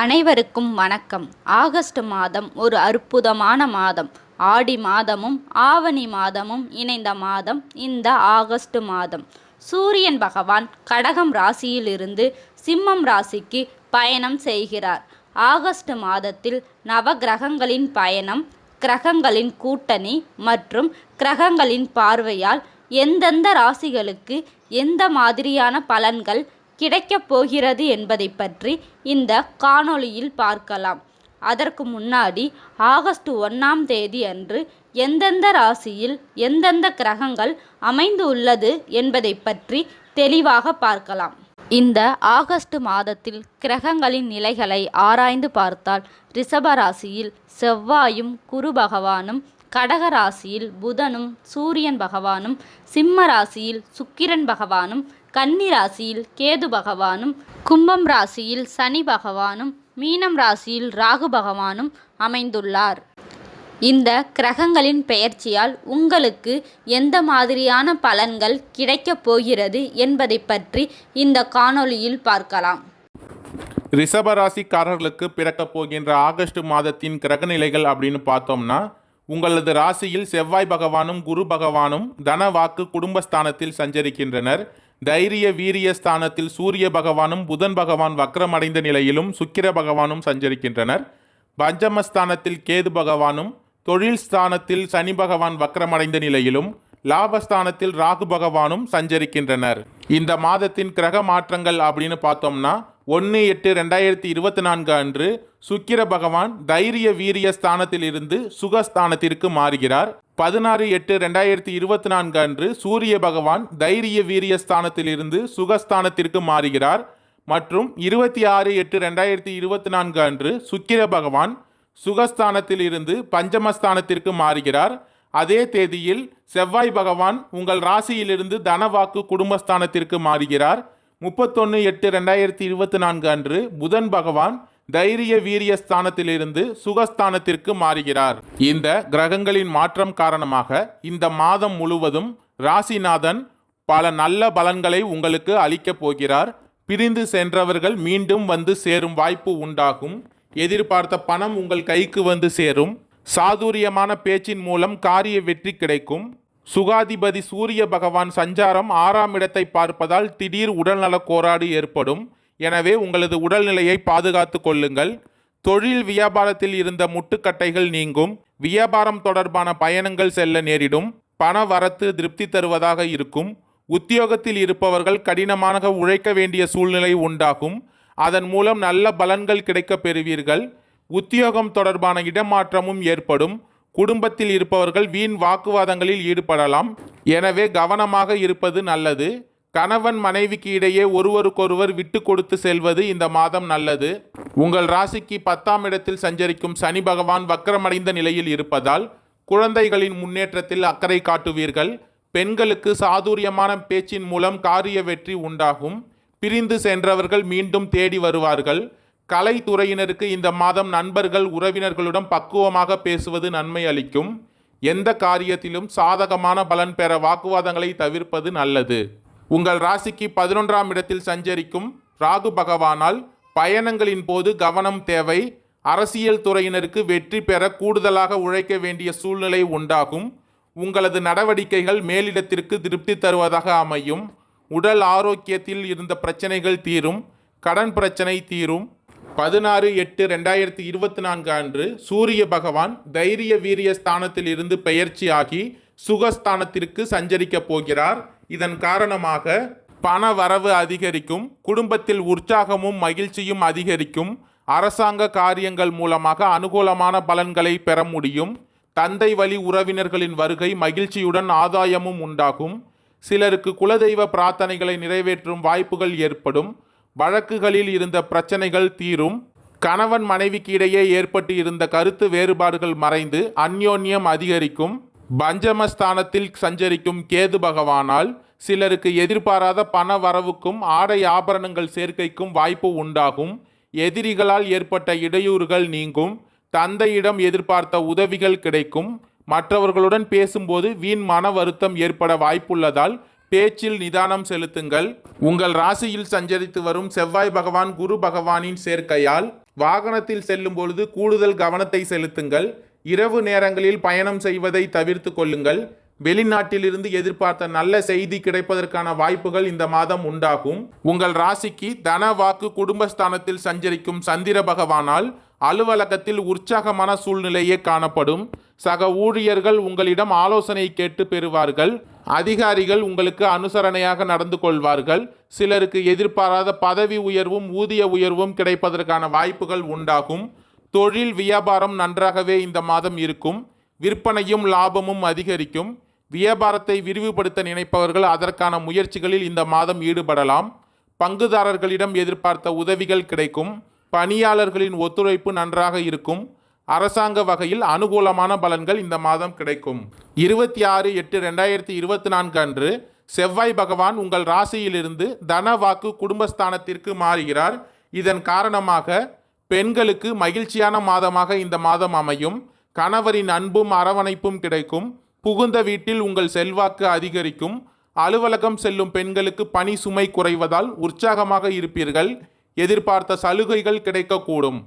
அனைவருக்கும் வணக்கம். ஆகஸ்ட் மாதம் ஒரு அற்புதமான மாதம். ஆடி மாதமும் ஆவணி மாதமும் இணைந்த மாதம் இந்த ஆகஸ்ட் மாதம். சூரியன் பகவான் கடகம் ராசியிலிருந்து சிம்மம் ராசிக்கு பயணம் செய்கிறார். ஆகஸ்ட் மாதத்தில் நவகிரகங்களின் பயணம், கிரகங்களின் கூட்டணி மற்றும் கிரகங்களின் பார்வையால் எந்தெந்த ராசிகளுக்கு எந்த மாதிரியான பலன்கள் கிடைக்கப் போகிறது என்பதை பற்றி இந்த காணொளியில் பார்க்கலாம். அதற்கு முன்னாடி ஆகஸ்ட் 1ஆம் தேதி அன்று எந்தெந்த ராசியில் எந்தெந்த கிரகங்கள் அமைந்து உள்ளது என்பதை பற்றி தெளிவாக பார்க்கலாம். இந்த ஆகஸ்ட் மாதத்தில் கிரகங்களின் நிலைகளை ஆராய்ந்து பார்த்தால் ரிஷப ராசியில் செவ்வாயும் குரு பகவானும், கடக ராசியில் புதனும் சூரியன் பகவானும், சிம்ம ராசியில் சுக்கிரன் பகவானும், கன்னி ராசியில் கேது பகவானும், கும்பம் ராசியில் சனி பகவானும், மீனம் ராசியில் ராகு பகவானும் அமைந்துள்ளார். இந்த கிரகங்களின் பெயர்ச்சியால் உங்களுக்கு எந்த மாதிரியான பலன்கள் கிடைக்கப் போகிறது என்பதை பற்றி இந்த காணொளியில் பார்க்கலாம். ரிஷபராசிக்காரர்களுக்கு பிறக்கப் போகின்ற ஆகஸ்ட் மாதத்தின் கிரகநிலைகள் அப்படின்னு பார்த்தோம்னா, உங்களது ராசியில் செவ்வாய் பகவானும் குரு பகவானும் தன வாக்கு குடும்பஸ்தானத்தில் சஞ்சரிக்கின்றனர். தைரிய வீரிய ஸ்தானத்தில் சூரிய பகவானும் புதன் பகவான் வக்ரமடைந்த நிலையிலும் சுக்கிர பகவானும் சஞ்சரிக்கின்றனர். பஞ்சமஸ்தானத்தில் கேது பகவானும், தொழில் ஸ்தானத்தில் சனி பகவான் வக்ரமடைந்த நிலையிலும், லாபஸ்தானத்தில் ராகு பகவானும் சஞ்சரிக்கின்றனர். இந்த மாதத்தின் கிரக மாற்றங்கள் அப்படின்னு பார்த்தோம்னா 1/8/2024 அன்று சுக்கிர பகவான் தைரிய வீரிய ஸ்தானத்தில் இருந்து சுகஸ்தானத்திற்கு மாறுகிறார். 16/8/2024 அன்று சூரிய பகவான் தைரிய வீரிய ஸ்தானத்தில் இருந்து சுகஸ்தானத்திற்கு மாறுகிறார். மற்றும் 26/8/2024 அன்று சுக்கிர பகவான் சுகஸ்தானத்தில் இருந்து பஞ்சமஸ்தானத்திற்கு மாறுகிறார். அதே தேதியில் செவ்வாய் பகவான் உங்கள் ராசியிலிருந்து தனவாக்கு குடும்பஸ்தானத்திற்கு மாறுகிறார். 31/8/2024 அன்று புதன் பகவான் தைரிய வீரிய ஸ்தானத்திலிருந்து சுகஸ்தானத்திற்கு மாறுகிறார். இந்த கிரகங்களின் மாற்றம் காரணமாக இந்த மாதம் முழுவதும் ராசிநாதன் பல நல்ல பலன்களை உங்களுக்கு அளிக்கப் போகிறார். பிரிந்து சென்றவர்கள் மீண்டும் வந்து சேரும் வாய்ப்பு உண்டாகும். எதிர்பார்த்த பணம் உங்கள் கைக்கு வந்து சேரும். சாதுரியமான பேச்சின் மூலம் காரிய வெற்றி கிடைக்கும். சுகாதிபதி சூரிய பகவான் சஞ்சாரம் 6ஆம் இடத்தை பார்ப்பதால் திடீர் உடல்நல கோளாறு ஏற்படும். எனவே உங்களது உடல்நிலையை பாதுகாத்து கொள்ளுங்கள். தொழில் வியாபாரத்தில் இருந்த முட்டுக்கட்டைகள் நீங்கும். வியாபாரம் தொடர்பான பயணங்கள் செல்ல நேரிடும். பண வரத்து திருப்தி தருவதாக இருக்கும். உத்தியோகத்தில் இருப்பவர்கள் கடினமாக உழைக்க வேண்டிய சூழ்நிலை உண்டாகும். அதன் மூலம் நல்ல பலன்கள் கிடைக்கப் பெறுவீர்கள். உத்தியோகம் தொடர்பான இடமாற்றமும் ஏற்படும். குடும்பத்தில் இருப்பவர்கள் வீண் வாக்குவாதங்களில் ஈடுபடலாம். எனவே கவனமாக இருப்பது நல்லது. கணவன் மனைவிக்கு இடையே ஒருவருக்கொருவர் விட்டு கொடுத்து செல்வது இந்த மாதம் நல்லது. உங்கள் ராசிக்கு 10ஆம் இடத்தில் சஞ்சரிக்கும் சனி பகவான் வக்ரமடைந்த நிலையில் இருப்பதால் குழந்தைகளின் முன்னேற்றத்தில் அக்கறை காட்டுவீர்கள். பெண்களுக்கு சாதுரியமான பேச்சின் மூலம் காரிய வெற்றி உண்டாகும். பிரிந்து சென்றவர்கள் மீண்டும் தேடி வருவார்கள். கலைத்துறையினருக்கு இந்த மாதம் நண்பர்கள் உறவினர்களுடன் பக்குவமாக பேசுவது நன்மை அளிக்கும். எந்த காரியத்திலும் சாதகமான பலன் பெற வாக்குவாதங்களை தவிர்ப்பது நல்லது. உங்கள் ராசிக்கு 11ஆம் இடத்தில் சஞ்சரிக்கும் ராகு பகவானால் பயணங்களின் போது கவனம் தேவை. அரசியல் துறையினருக்கு வெற்றி பெற கூடுதலாக உழைக்க வேண்டிய சூழ்நிலை உண்டாகும். உங்களது நடவடிக்கைகள் மேலிடத்திற்கு திருப்தி தருவதாக அமையும். உடல் ஆரோக்கியத்தில் இருந்த பிரச்சனைகள் தீரும். கடன் பிரச்சனை தீரும். 16/8/2024 அன்று சூரிய பகவான் தைரிய வீரிய ஸ்தானத்தில் இருந்து பெயர்ச்சியாகி சுகஸ்தானத்திற்கு சஞ்சரிக்கப் போகிறார். இதன் காரணமாக பண வரவு அதிகரிக்கும். குடும்பத்தில் உற்சாகமும் மகிழ்ச்சியும் அதிகரிக்கும். அரசாங்க காரியங்கள் மூலமாக அனுகூலமான பலன்களை பெற முடியும். தந்தை வழி உறவினர்களின் வருகை மகிழ்ச்சியுடன் ஆதாயமும் உண்டாகும். சிலருக்கு குலதெய்வ பிரார்த்தனைகளை நிறைவேற்றும் வாய்ப்புகள் ஏற்படும். வழக்குகளில் இருந்த பிரச்சனைகள் தீரும். கணவன் மனைவிக்கு இடையே ஏற்பட்டு இருந்த கருத்து வேறுபாடுகள் மறைந்து அந்யோன்யம் அதிகரிக்கும். பஞ்சமஸ்தானத்தில் சஞ்சரிக்கும் கேது பகவானால் சிலருக்கு எதிர்பாராத பண வரவுக்கும் ஆடை ஆபரணங்கள் சேர்க்கைக்கும் வாய்ப்பு உண்டாகும். எதிரிகளால் ஏற்பட்ட இடையூறுகள் நீங்கும். தந்தையிடம் எதிர்பார்த்த உதவிகள் கிடைக்கும். மற்றவர்களுடன் பேசும்போது வீண் மன வருத்தம் ஏற்பட வாய்ப்புள்ளதால் பேச்சில் நிதானம் செலுத்துங்கள். உங்கள் ராசியில் சஞ்சரித்து வரும் செவ்வாய் பகவான் குரு பகவானின் சேர்க்கையால் வாகனத்தில் செல்லும் பொழுது கூடுதல் கவனத்தை செலுத்துங்கள். இரவு நேரங்களில் பயணம் செய்வதை தவிர்த்து கொள்ளுங்கள். வெளிநாட்டிலிருந்து எதிர்பார்த்த நல்ல செய்தி கிடைப்பதற்கான வாய்ப்புகள் இந்த மாதம் உண்டாகும். உங்கள் ராசிக்கு தன வாக்கு குடும்பஸ்தானத்தில் சஞ்சரிக்கும் சந்திர பகவானால் அலுவலகத்தில் உற்சாகமான சூழ்நிலையே காணப்படும். சக ஊழியர்கள் உங்களிடம் ஆலோசனை கேட்டு பெறுவார்கள். அதிகாரிகள் உங்களுக்கு அனுசரணையாக நடந்து கொள்வார்கள். சிலருக்கு எதிர்பாராத பதவி உயர்வும் ஊதிய உயர்வும் கிடைப்பதற்கான வாய்ப்புகள் உண்டாகும். தொழில் வியாபாரம் நன்றாகவே இந்த மாதம் இருக்கும். விற்பனையும் லாபமும் அதிகரிக்கும். வியாபாரத்தை விரிவுபடுத்த நினைப்பவர்கள் அதற்கான முயற்சிகளில் இந்த மாதம் ஈடுபடலாம். பங்குதாரர்களிடம் எதிர்பார்த்த உதவிகள் கிடைக்கும். பணியாளர்களின் ஒத்துழைப்பு நன்றாக இருக்கும். அரசாங்க வகையில் அனுகூலமான பலன்கள் இந்த மாதம் கிடைக்கும். 26/8/2024 அன்று செவ்வாய் பகவான் உங்கள் ராசியிலிருந்து தன வாக்கு குடும்பஸ்தானத்திற்கு மாறுகிறார். இதன் காரணமாக பெண்களுக்கு மகிழ்ச்சியான மாதமாக இந்த மாதம் அமையும். கணவரின் அன்பும் அரவணைப்பும் கிடைக்கும். புகுந்த வீட்டில் உங்கள் செல்வாக்கு அதிகரிக்கும். அலுவலகம் செல்லும் பெண்களுக்கு பணி சுமை குறைவதால் உற்சாகமாக இருப்பீர்கள். எதிர்பார்த்த சலுகைகள் கிடைக்கக்கூடும்.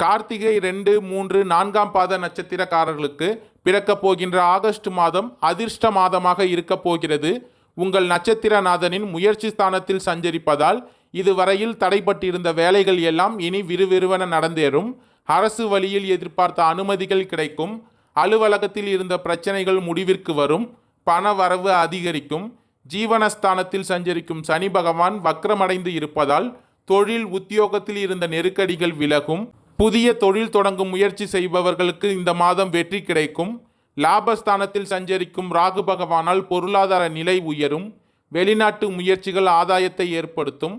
கார்த்திகை 2, 3, 4ஆம் பாத நட்சத்திரக்காரர்களுக்கு பிறக்கப் போகின்ற ஆகஸ்ட் மாதம் அதிர்ஷ்ட மாதமாக இருக்கப் போகிறது. உங்கள் நட்சத்திரநாதனின் முயற்சி ஸ்தானத்தில் சஞ்சரிப்பதால் இதுவரையில் தடைப்பட்டிருந்த வேலைகள் எல்லாம் இனி விறுவிறுவென நடந்தேறும். அரசு வழியில் எதிர்பார்த்த அனுமதிகள் கிடைக்கும். அலுவலகத்தில் இருந்த பிரச்சனைகள் முடிவிற்கு வரும். பண வரவு அதிகரிக்கும். ஜீவனஸ்தானத்தில் சஞ்சரிக்கும் சனி பகவான் வக்ரமடைந்து இருப்பதால் தொழில் உத்தியோகத்தில் இருந்த நெருக்கடிகள் விலகும். புதிய தொழில் தொடங்கும் முயற்சி செய்பவர்களுக்கு இந்த மாதம் வெற்றி கிடைக்கும். லாபஸ்தானத்தில் சஞ்சரிக்கும் ராகு பகவானால் பொருளாதார நிலை உயரும். வெளிநாட்டு முயற்சிகள் ஆதாயத்தை ஏற்படுத்தும்.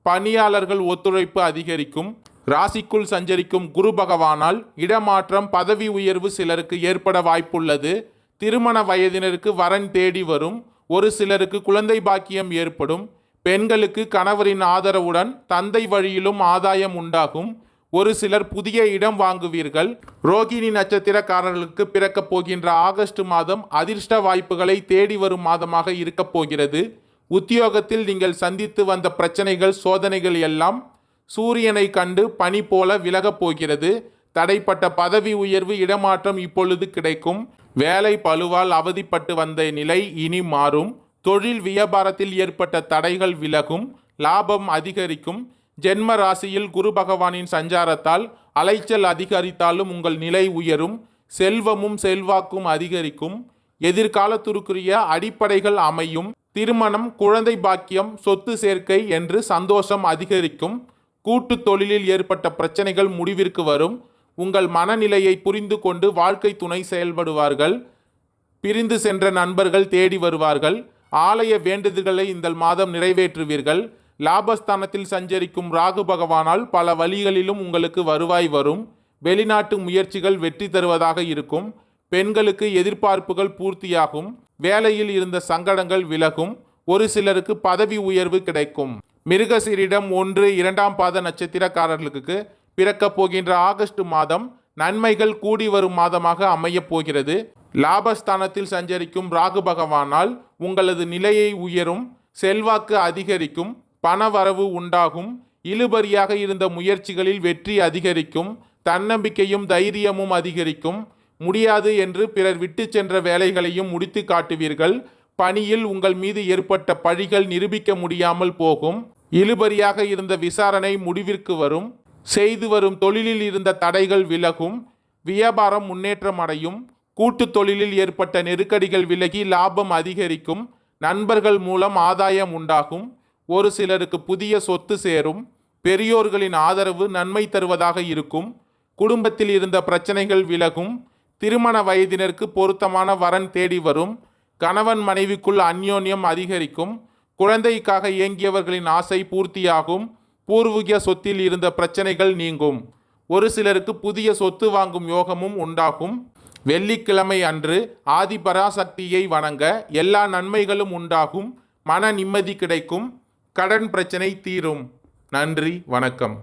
பணியாளர்கள் ஒத்துழைப்பு அதிகரிக்கும். ராசிக்குள் சஞ்சரிக்கும் குரு பகவானால் இடமாற்றம் பதவி உயர்வு சிலருக்கு ஏற்பட வாய்ப்புள்ளது. திருமண வயதினருக்கு வரன் தேடி வரும். ஒரு சிலருக்கு குழந்தை பாக்கியம் ஏற்படும். பெண்களுக்கு கணவரின் ஆதரவுடன் தந்தை வழியிலும் ஆதாயம் உண்டாகும். ஒரு சிலர் புதிய இடம் வாங்குவீர்கள். ரோகிணி நட்சத்திரக்காரர்களுக்கு பிறக்கப் போகின்ற ஆகஸ்ட் மாதம் அதிர்ஷ்ட வாய்ப்புகளை தேடி வரும் மாதமாக இருக்கப் போகிறது. உத்தியோகத்தில் நீங்கள் சந்தித்து வந்த பிரச்சனைகள் சோதனைகள் எல்லாம் சூரியனை கண்டு பனி போல விலகப் போகிறது. தடைப்பட்ட பதவி உயர்வு இடமாற்றம் இப்பொழுது கிடைக்கும். வேலை பளுவால் அவதிப்பட்டு வந்த நிலை இனி மாறும். தொழில் வியாபாரத்தில் ஏற்பட்ட தடைகள் விலகும். லாபம் அதிகரிக்கும். ஜென்ம ராசியில் குரு பகவானின் சஞ்சாரத்தால் அலைச்சல் அதிகரித்தாலும் உங்கள் நிலை உயரும். செல்வமும் செல்வாக்கும் அதிகரிக்கும். எதிர்காலத்திற்குரிய அடிப்படைகள் அமையும். திருமணம், குழந்தை பாக்கியம், சொத்து சேர்க்கை என்று சந்தோஷம் அதிகரிக்கும். கூட்டு தொழிலில் ஏற்பட்ட பிரச்சனைகள் முடிவிற்கு வரும். உங்கள் மனநிலையை புரிந்து கொண்டு வாழ்க்கை துணை செயல்படுவார்கள். பிரிந்து சென்ற நண்பர்கள் தேடி வருவார்கள். ஆலய வேண்டுதல்களை இந்த மாதம் நிறைவேற்றுவீர்கள். லாபஸ்தானத்தில் சஞ்சரிக்கும் ராகு பகவானால் பல வழிகளிலும் உங்களுக்கு வருவாய் வரும். வெளிநாட்டு முயற்சிகள் வெற்றி தருவதாக இருக்கும். பெண்களுக்கு எதிர்பார்ப்புகள் பூர்த்தியாகும். வேலையில் இருந்த சங்கடங்கள் விலகும். ஒரு சிலருக்கு பதவி உயர்வு கிடைக்கும். மிருகசீரிடம் 1, 2ஆம் பாத நட்சத்திரக்காரர்களுக்கு பிறக்கப் போகின்ற ஆகஸ்ட் மாதம் நன்மைகள் கூடி வரும் மாதமாக அமையப் போகிறது. லாபஸ்தானத்தில் சஞ்சரிக்கும் ராகு பகவானால் உங்களது நிலையை உயரும். செல்வாக்கு அதிகரிக்கும். பண வரவு உண்டாகும். இழுபறியாக இருந்த முயற்சிகளில் வெற்றி அதிகரிக்கும். தன்னம்பிக்கையும் தைரியமும் அதிகரிக்கும். முடியாது என்று பிறர் விட்டு சென்ற வேலைகளையும் முடித்து காட்டுவீர்கள். பணியில் உங்கள் மீது ஏற்பட்ட பழிகள் நிரூபிக்க முடியாமல் போகும். இழுபறியாக இருந்த விசாரணை முடிவிற்கு வரும். செய்து வரும் தொழிலில் இருந்த தடைகள் விலகும். வியாபாரம் முன்னேற்றம் அடையும். கூட்டு தொழிலில் ஏற்பட்ட நெருக்கடிகள் விலகி லாபம் அதிகரிக்கும். நண்பர்கள் மூலம் ஆதாயம் உண்டாகும். ஒரு சிலருக்கு புதிய சொத்து சேரும். பெரியோர்களின் ஆதரவு நன்மை தருவதாக இருக்கும். குடும்பத்தில் இருந்த பிரச்சனைகள் விலகும். திருமண வயதினருக்கு பொருத்தமான வரன் தேடி வரும். கணவன் மனைவிக்குள் அந்யோன்யம் அதிகரிக்கும். குழந்தைக்காக இயங்கியவர்களின் ஆசை பூர்த்தியாகும். பூர்வீக சொத்தில் இருந்த பிரச்சனைகள் நீங்கும். ஒரு சிலருக்கு புதிய சொத்து வாங்கும் யோகமும் உண்டாகும். வெள்ளிக்கிழமை அன்று ஆதிபராசக்தியை வணங்க எல்லா நன்மைகளும் உண்டாகும். மன நிம்மதி கிடைக்கும். கடன் பிரச்சனை தீரும். நன்றி, வணக்கம்.